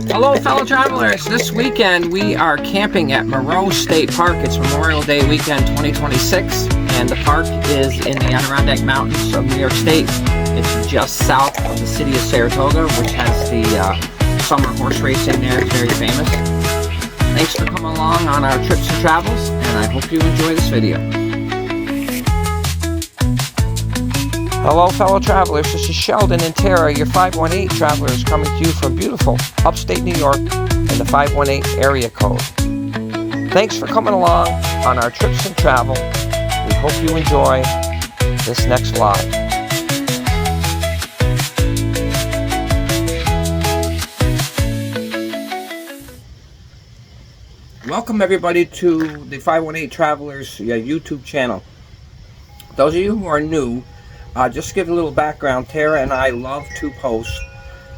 Hello fellow travelers, this weekend we are camping at Moreau State Park. It's Memorial Day weekend 2026 and the park is in the Adirondack Mountains of New York State. It's just south of the city of Saratoga, which has the summer horse racing there. It's very famous. Thanks for coming along on our trips and travels, and I hope you enjoy this video. Hello fellow travelers, this is Sheldon and Tara, your 518 travelers, coming to you from beautiful upstate New York in the 518 area code. Thanks for coming along on our trips and travel. We hope you enjoy this next vlog. Welcome everybody to the 518 Travelers YouTube channel. Those of you who are new, just to give a little background, Tara and I love to post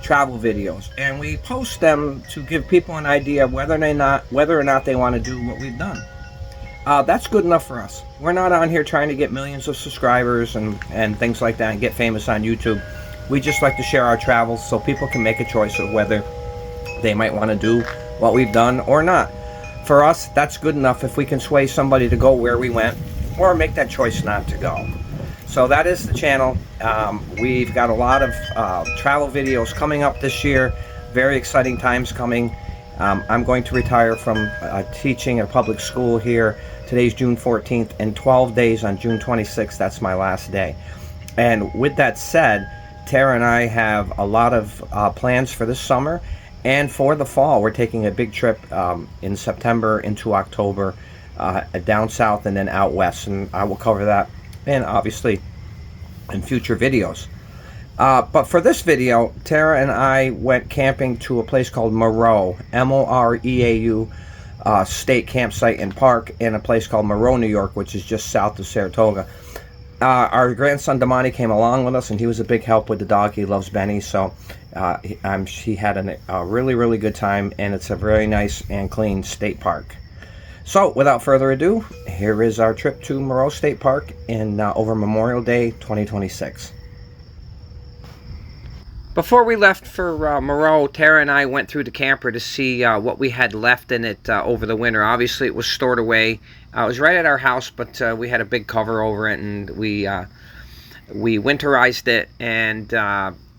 travel videos, and we post them to give people an idea of whether or not they want to do what we've done. That's good enough for us. We're not on here trying to get millions of subscribers and things like that and get famous on YouTube. We just like to share our travels so people can make a choice of whether they might want to do what we've done or not. For us, that's good enough if we can sway somebody to go where we went or make that choice not to go. So that is the channel. We've got a lot of travel videos coming up this year. Very exciting times coming. I'm going to retire from teaching at a public school here. Today's June 14th, and 12 days on June 26th, that's my last day. And with that said, Tara and I have a lot of plans for this summer and for the fall. We're taking a big trip in September into October, down south and then out west, and I will cover that and obviously in future videos. But for this video, Tara and I went camping to a place called Moreau, M-O-R-E-A-U, state campsite and park, in a place called Moreau, New York, which is just south of Saratoga. Our grandson Damani came along with us, and he was a big help with the dog. He loves Benny, so he had a really good time, and it's a very nice and clean state park. So, without further ado, here is our trip to Moreau State Park in over Memorial Day 2026. Before we left for Moreau, Tara and I went through the camper to see what we had left in it over the winter. Obviously, it was stored away. It was right at our house, but we had a big cover over it, and we winterized it, and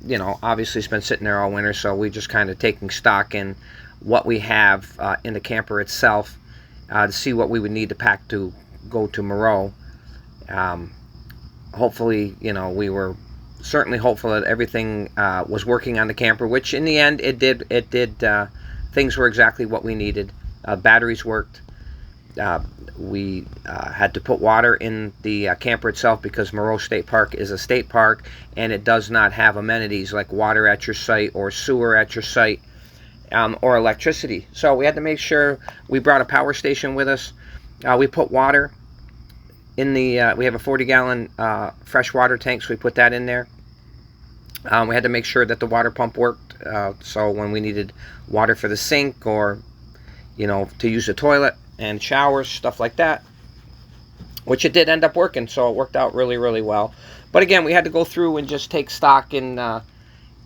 you know, obviously it's been sitting there all winter, so we just kind of taking stock in what we have in the camper itself. To see what we would need to pack to go to Moreau. Hopefully, you know, we were certainly hopeful that everything was working on the camper, which in the end it did. Things were exactly what we needed. Batteries worked. We had to put water in the camper itself because Moreau State Park is a state park, and it does not have amenities like water at your site or sewer at your site. Or electricity. So we had to make sure we brought a power station with us. We put water in the, we have a 40-gallon fresh water tank, so we put that in there. We had to make sure that the water pump worked, so when we needed water for the sink or, you know, to use the toilet and showers, stuff like that, which it did end up working, so it worked out really well. But again, we had to go through and just take stock in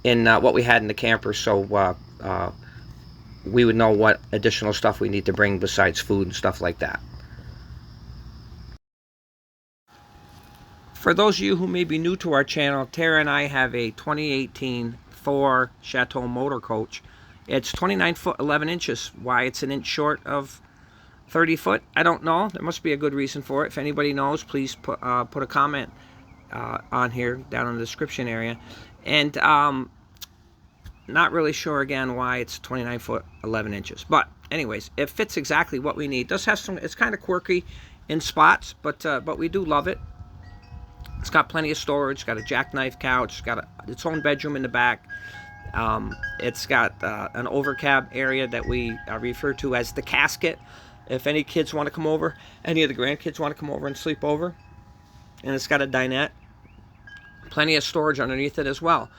what we had in the camper, so we would know what additional stuff we need to bring besides food and stuff like that. For those of you who may be new to our channel, Tara and I have a 2018 Thor Chateau motor coach. It's 29 foot 11 inches. Why it's an inch short of 30 foot, I don't know. There must be a good reason for it. If anybody knows, please put a comment on here down in the description area. And not really sure again why it's 29 foot 11 inches, but anyways, it fits exactly what we need. It does have some, it's kind of quirky in spots, but we do love it. It's got plenty of storage. It's got a jackknife couch. It's got its own bedroom in the back. It's got an overcab area that we refer to as the casket. If any kids want to come over, any of the grandkids want to come over and sleep over. And it's got a dinette. Plenty of storage underneath it as well.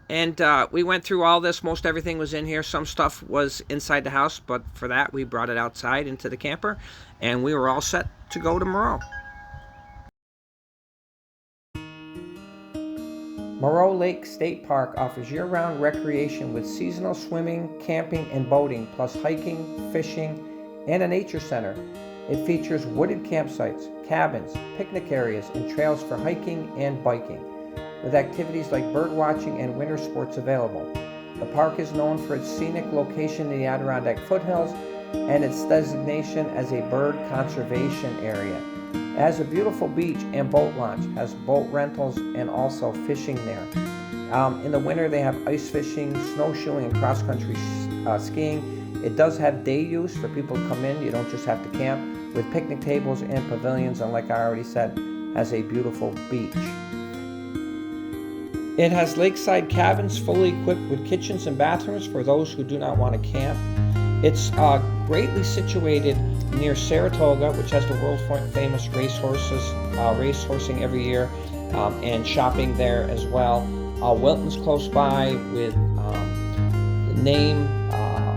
And we went through all this. Most everything was in here. Some stuff was inside the house, but for that we brought it outside into the camper, and we were all set to go to Moreau. Moreau Lake State Park offers year-round recreation with seasonal swimming, camping, and boating, plus hiking, fishing, and a nature center. It features wooded campsites, cabins, picnic areas, and trails for hiking and biking, with activities like bird watching and winter sports available. The park is known for its scenic location in the Adirondack foothills and its designation as a bird conservation area. It has a beautiful beach and boat launch, has boat rentals, and also fishing there. In the winter, they have ice fishing, snowshoeing, and cross-country skiing. It does have day use for people to come in. You don't just have to camp, with picnic tables and pavilions, and like I already said, has a beautiful beach. It has lakeside cabins fully equipped with kitchens and bathrooms for those who do not want to camp. It's greatly situated near Saratoga, which has the world famous racehorsing every year, and shopping there as well. Wilton's close by with name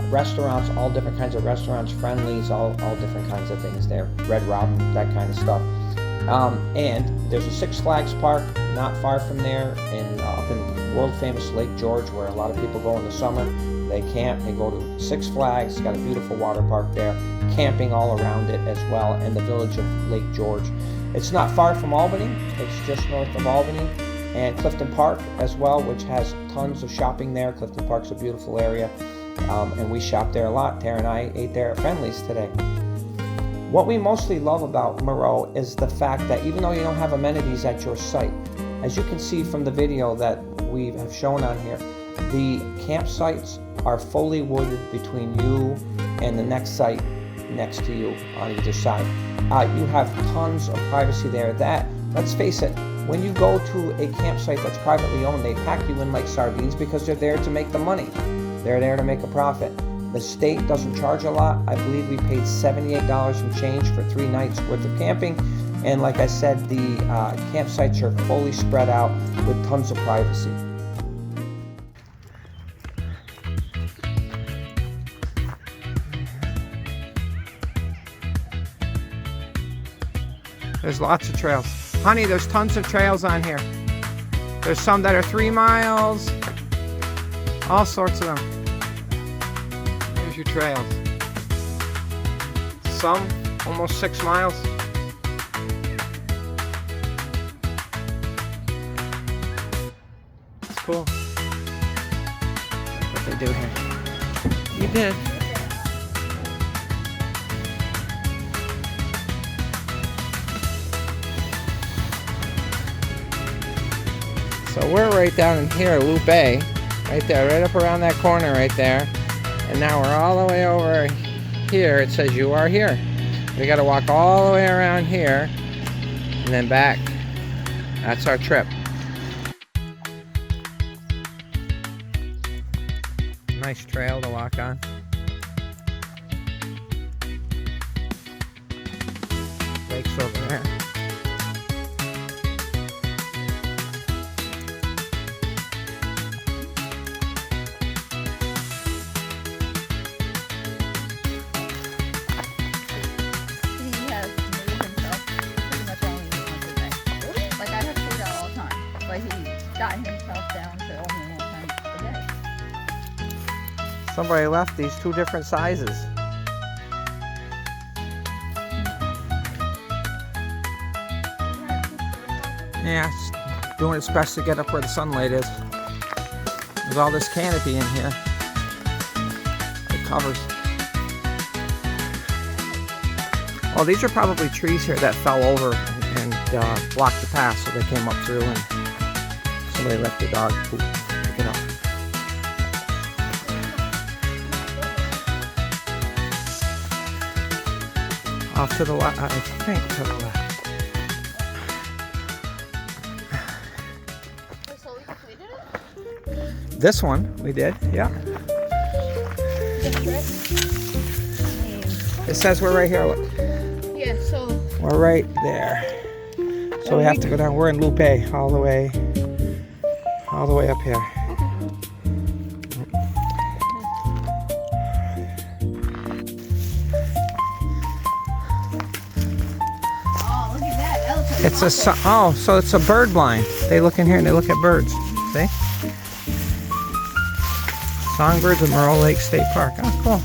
restaurants, all different kinds of restaurants, Friendlies, all different kinds of things there, Red Robin, that kind of stuff. And there's a Six Flags park not far from there, up in world famous Lake George, where a lot of people go in the summer. They camp, they go to Six Flags. It's got a beautiful water park there, camping all around it as well, and the village of Lake George. It's not far from Albany. It's just north of Albany. And Clifton Park as well, which has tons of shopping there. Clifton Park's a beautiful area, and we shop there a lot. Tara and I ate there at Friendly's today. What we mostly love about Moreau is the fact that even though you don't have amenities at your site, as you can see from the video that we have shown on here, the campsites are fully wooded between you and the next site next to you on either side. You have tons of privacy there. That, let's face it, when you go to a campsite that's privately owned, they pack you in like sardines because they're there to make the money. They're there to make a profit. The state doesn't charge a lot. I believe we paid $78 and change for 3 nights worth of camping. And like I said, the campsites are fully spread out with tons of privacy. There's lots of trails. Honey, there's tons of trails on here. There's some that are 3 miles, all sorts of them. There's your trails. Some almost 6 miles. It's cool. That's what they do here. You did. So we're right down in here, Loop A, right there, right up around that corner right there. And now we're all the way over here. It says you are here. We got to walk all the way around here and then back. That's our trip. Nice trail to walk on. Lake's over there. Somebody left these 2 different sizes. Yeah, it's doing its best to get up where the sunlight is. There's all this canopy in here. It covers. Well, these are probably trees here that fell over and blocked the path, so they came up through and somebody left the dog poop to pick it up. Off to the left, I think to the left. So we completed it? This one we did, yeah. It says we're right here, look. Yeah, so We're right there. So we have to go down, we're in Loop A, all the way up here. It's a so it's a bird blind. They look in here and they look at birds. see? Songbirds of Moreau Lake State Park. Oh, cool.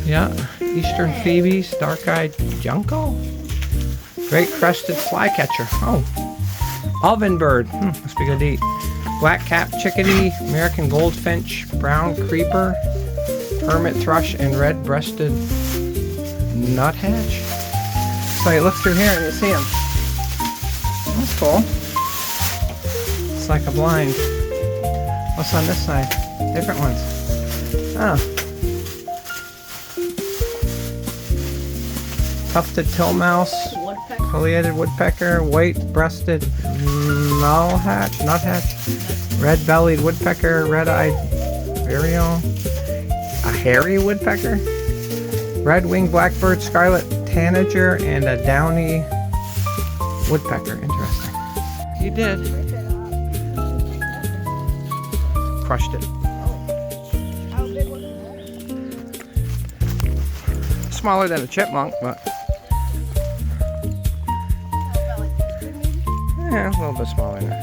Yeah, Eastern Phoebes, dark-eyed junco, great crested flycatcher. Oh, ovenbird. Must be good to eat. Black-capped chickadee, American goldfinch, brown creeper, hermit thrush, and red-breasted nuthatch. So you look through here and you see them. That's cool. It's like a blind. What's on this side? Different ones. Oh. Tufted tillmouse, pileated woodpecker, white-breasted nuthatch, red-bellied woodpecker, red-eyed vireo, a hairy woodpecker, red-winged blackbird, scarlet tanager, and a downy woodpecker. Interesting. You did. Crushed it. Smaller than a chipmunk, but yeah, a little bit smaller now.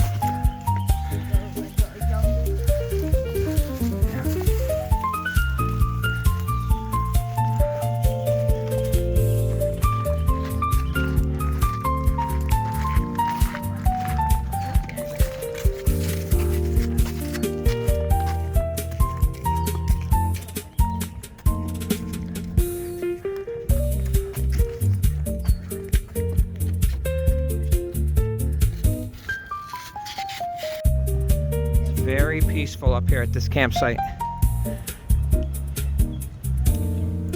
Very peaceful up here at this campsite.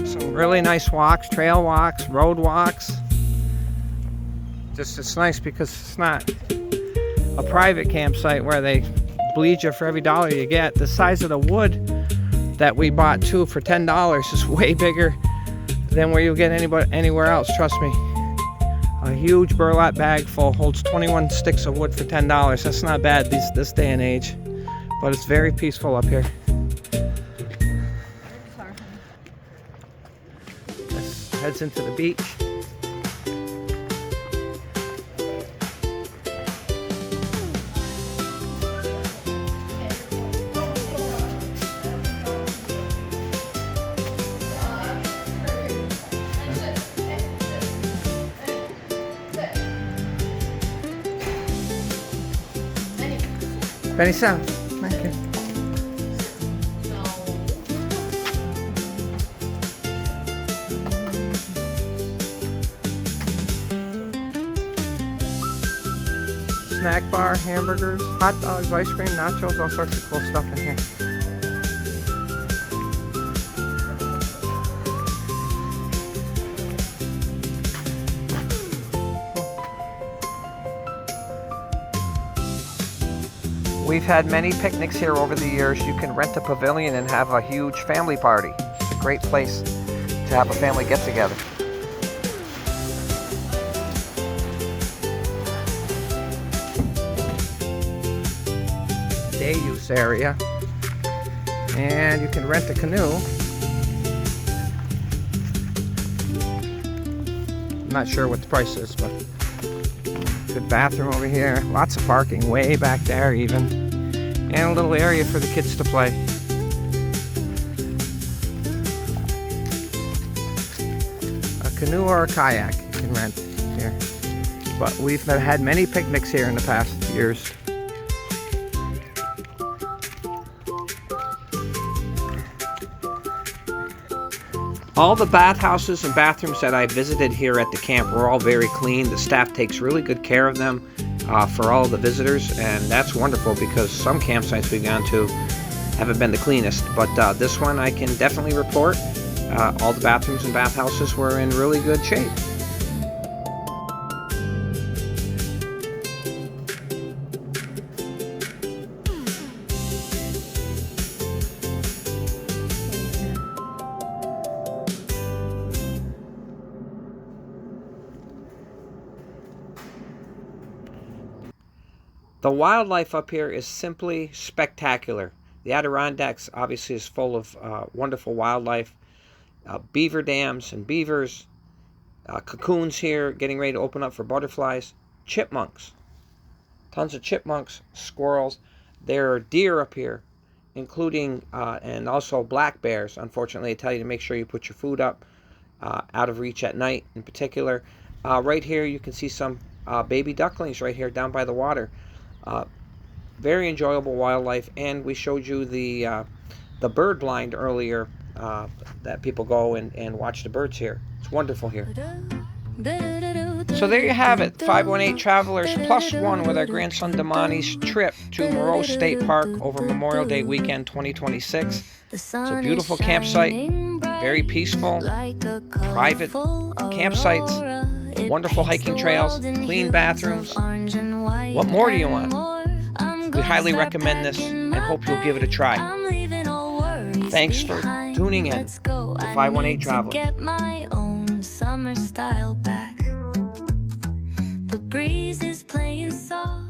Some really nice walks, trail walks, road walks. Just it's nice because it's not a private campsite where they bleed you for every dollar you get. The size of the wood that we bought too for $10 is way bigger than where you'll get anywhere else, trust me. A huge burlap bag full holds 21 sticks of wood for $10. That's not bad this day and age. But it's very peaceful up here. This heads into the beach. Benny Sam. Thank you. Snack bar, hamburgers, hot dogs, ice cream, nachos, all sorts of cool stuff in here. We've had many picnics here over the years. You can rent a pavilion and have a huge family party. It's a great place to have a family get-together. Day use area. And you can rent a canoe. I'm not sure what the price is, but good bathroom over here. Lots of parking way back there even. And a little area for the kids to play. A canoe or a kayak you can rent here. But we've had many picnics here in the past years. All the bathhouses and bathrooms that I visited here at the camp were all very clean. The staff takes really good care of them for all the visitors, and that's wonderful because some campsites we've gone to haven't been the cleanest. But this one I can definitely report. All the bathrooms and bathhouses were in really good shape. The wildlife up here is simply spectacular. The Adirondacks obviously is full of wonderful wildlife. Beaver dams and beavers. Cocoons here getting ready to open up for butterflies. Chipmunks. Tons of chipmunks, squirrels. There are deer up here, including and also black bears. Unfortunately, they tell you to make sure you put your food up out of reach at night in particular. Right here you can see some baby ducklings right here down by the water. Very enjoyable wildlife, and we showed you the bird blind earlier, that people go and watch the birds here. It's wonderful here. So there you have it, 518 Travelers +1 with our grandson Damani's trip to Moreau State Park over Memorial Day weekend 2026. It's a beautiful campsite, very peaceful, private campsites, wonderful hiking trails, clean bathrooms. What more do you want? We highly recommend this and hope you'll give it a try. Thanks for tuning in to 518 Travelers. Summer style back. The breeze is playing soft.